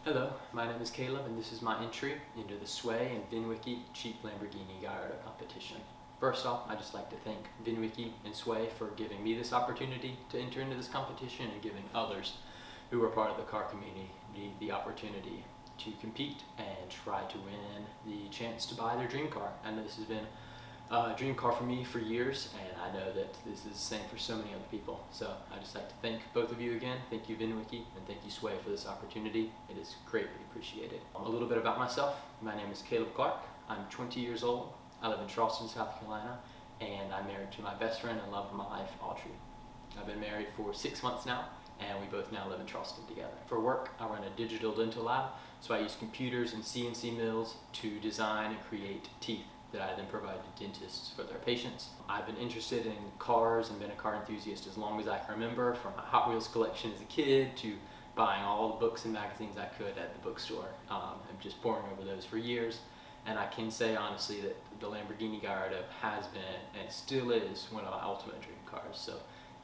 Hello, my name is Caleb and this is my entry into the SWAE and VINwiki Cheap Lamborghini Gallardo competition. First off, I'd just like to thank VINwiki and SWAE for giving me this opportunity to enter into this competition and giving others who are part of the car community the opportunity to compete and try to win the chance to buy their dream car. I know this has been a dream car for me for years, and I know that this is the same for so many other people. So I'd just like to thank both of you again. Thank you VINwiki and thank you SWAE for this opportunity. It is greatly appreciated. A little bit about myself. My name is Caleb Clark. I'm 20 years old. I live in Charleston, South Carolina, and I'm married to my best friend and love of my life, Audrey. I've been married for 6 months now, and we both now live in Charleston together. For work, I run a digital dental lab, so I use computers and CNC mills to design and create teeth that I then provide to dentists for their patients. I've been interested in cars and been a car enthusiast as long as I can remember, from my Hot Wheels collection as a kid to buying all the books and magazines I could at the bookstore. I'm just poring over those for years, and I can say honestly that the Lamborghini Gallardo has been and still is one of my ultimate dream cars. So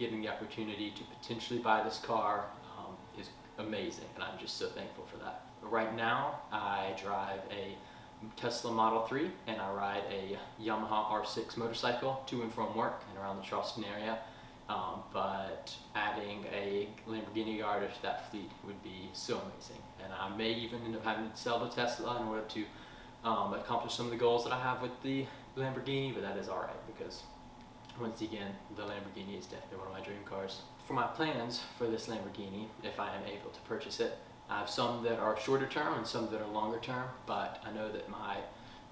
getting the opportunity to potentially buy this car is amazing, and I'm just so thankful for that. Right now I drive a Tesla Model 3 and I ride a Yamaha R6 motorcycle to and from work and around the Charleston area, but adding a Lamborghini Gallardo to that fleet would be so amazing, and I may even end up having to sell the Tesla in order to accomplish some of the goals that I have with the Lamborghini, but that is alright because once again the Lamborghini is definitely one of my dream cars. For my plans for this Lamborghini, if I am able to purchase it, I have some that are shorter term and some that are longer term, but I know that my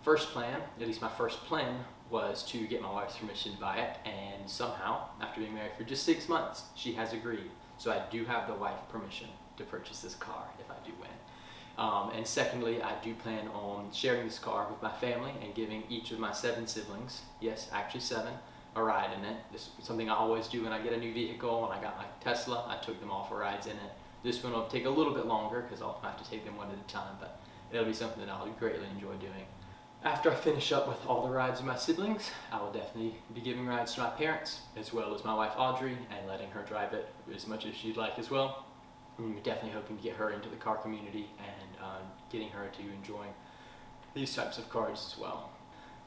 first plan, at least my first plan, was to get my wife's permission to buy it, and somehow, after being married for just 6 months, she has agreed. So I do have the wife permission to purchase this car if I do win. And secondly, I do plan on sharing this car with my family and giving each of my 7 siblings, yes, actually 7, a ride in it. This is something I always do when I get a new vehicle. When I got my Tesla, I took them all for rides in it. This one will take a little bit longer because I'll have to take them one at a time, but it'll be something that I'll greatly enjoy doing. After I finish up with all the rides of my siblings, I will definitely be giving rides to my parents, as well as my wife Audrey, and letting her drive it as much as she'd like as well. I'm definitely hoping to get her into the car community and getting her to enjoying these types of cars as well.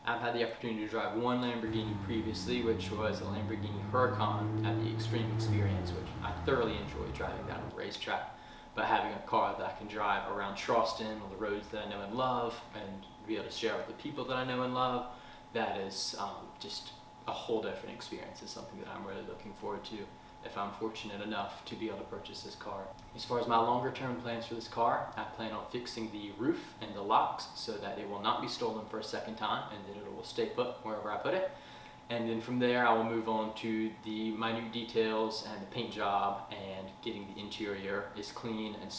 I've had the opportunity to drive one Lamborghini previously, which was a Lamborghini Huracan at the Extreme Experience, which I thoroughly enjoyed driving down the racetrack. But having a car that I can drive around Charleston on the roads that I know and love and be able to share with the people that I know and love, that is just a whole different experience. It's something that I'm really looking forward to if I'm fortunate enough to be able to purchase this car. As far as my longer term plans for this car, I plan on fixing the roof and the locks so that it will not be stolen for a second time and that it will stay put wherever I put it. And then from there I will move on to the minute details and the paint job and getting the interior as clean and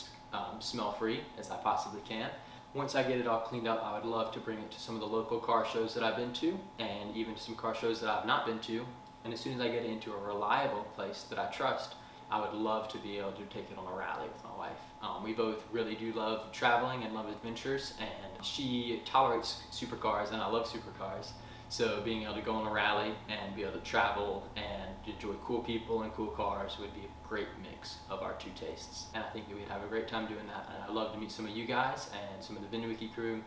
smell free as I possibly can. Once I get it all cleaned up, I would love to bring it to some of the local car shows that I've been to, and even to some car shows that I've not been to. And as soon as I get it into a reliable place that I trust, I would love to be able to take it on a rally with my wife. We both really do love traveling and love adventures, and she tolerates supercars and I love supercars. So being able to go on a rally and be able to travel and enjoy cool people and cool cars would be a great mix of our two tastes. And I think that we'd have a great time doing that. And I'd love to meet some of you guys and some of the VINwiki crew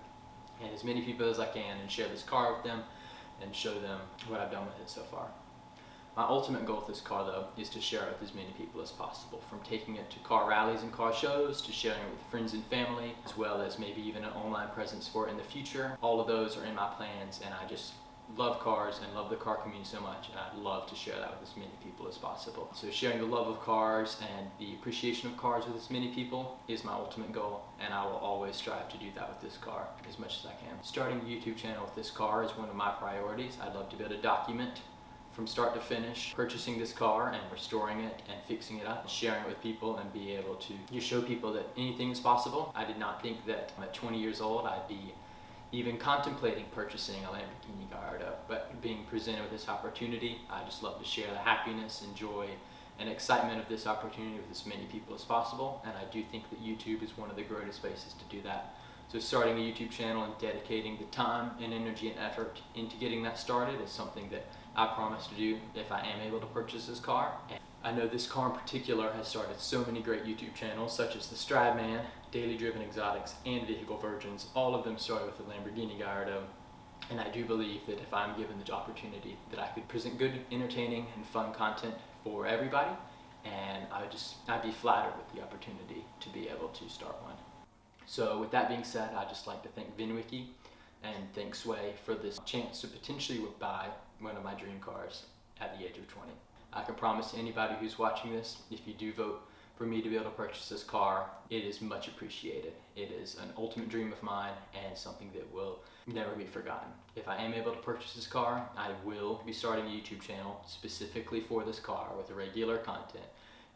and as many people as I can and share this car with them and show them what I've done with it so far. My ultimate goal with this car, though, is to share it with as many people as possible, from taking it to car rallies and car shows, to sharing it with friends and family, as well as maybe even an online presence for it in the future. All of those are in my plans, and I just love cars and love the car community so much, and I'd love to share that with as many people as possible. So sharing the love of cars and the appreciation of cars with as many people is my ultimate goal, and I will always strive to do that with this car as much as I can. Starting a YouTube channel with this car is one of my priorities. I'd love to be able to document from start to finish, purchasing this car and restoring it and fixing it up and sharing it with people and be able to just show people that anything is possible. I did not think that at 20 years old I'd be even contemplating purchasing a Lamborghini Gallardo, but being presented with this opportunity, I just love to share the happiness and joy and excitement of this opportunity with as many people as possible, and I do think that YouTube is one of the greatest places to do that. So starting a YouTube channel and dedicating the time and energy and effort into getting that started is something that I promise to do if I am able to purchase this car. And I know this car in particular has started so many great YouTube channels, such as the Stradman, Daily Driven Exotics, and Vehicle Virgins. All of them started with the Lamborghini Gallardo. And I do believe that if I'm given the opportunity that I could present good, entertaining, and fun content for everybody, and I'd be flattered with the opportunity to be able to start one. So with that being said, I'd just like to thank VINwiki and thank SWAE for this chance to potentially buy one of my dream cars at the age of 20. I can promise anybody who's watching this, if you do vote for me to be able to purchase this car, it is much appreciated. It is an ultimate dream of mine and something that will never be forgotten. If I am able to purchase this car, I will be starting a YouTube channel specifically for this car with regular content,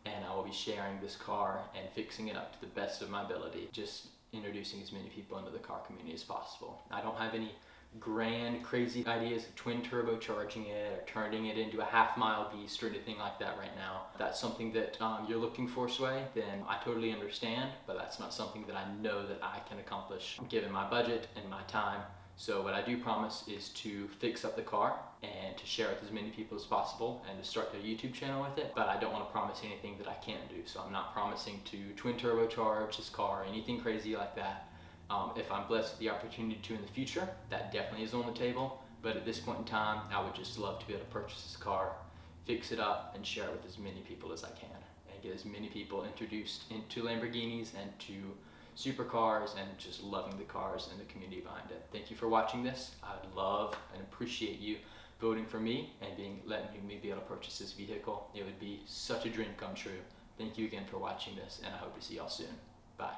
and I will be sharing this car and fixing it up to the best of my ability, just introducing as many people into the car community as possible. I don't have any grand crazy ideas of twin turbocharging it or turning it into a half-mile beast or anything like that right now. If that's something that you're looking for, SWAE, then I totally understand, but that's not something that I know that I can accomplish given my budget and my time. So what I do promise is to fix up the car and to share it with as many people as possible and to start a YouTube channel with it, but I don't want to promise anything that I can't do. So I'm not promising to twin turbocharge this car or anything crazy like that. If I'm blessed with the opportunity to in the future, that definitely is on the table. But at this point in time, I would just love to be able to purchase this car, fix it up, and share it with as many people as I can, and get as many people introduced into Lamborghinis and to supercars and just loving the cars and the community behind it. Thank you for watching this. I would love and appreciate you voting for me and letting me be able to purchase this vehicle. It would be such a dream come true. Thank you again for watching this, and I hope to see y'all soon. Bye.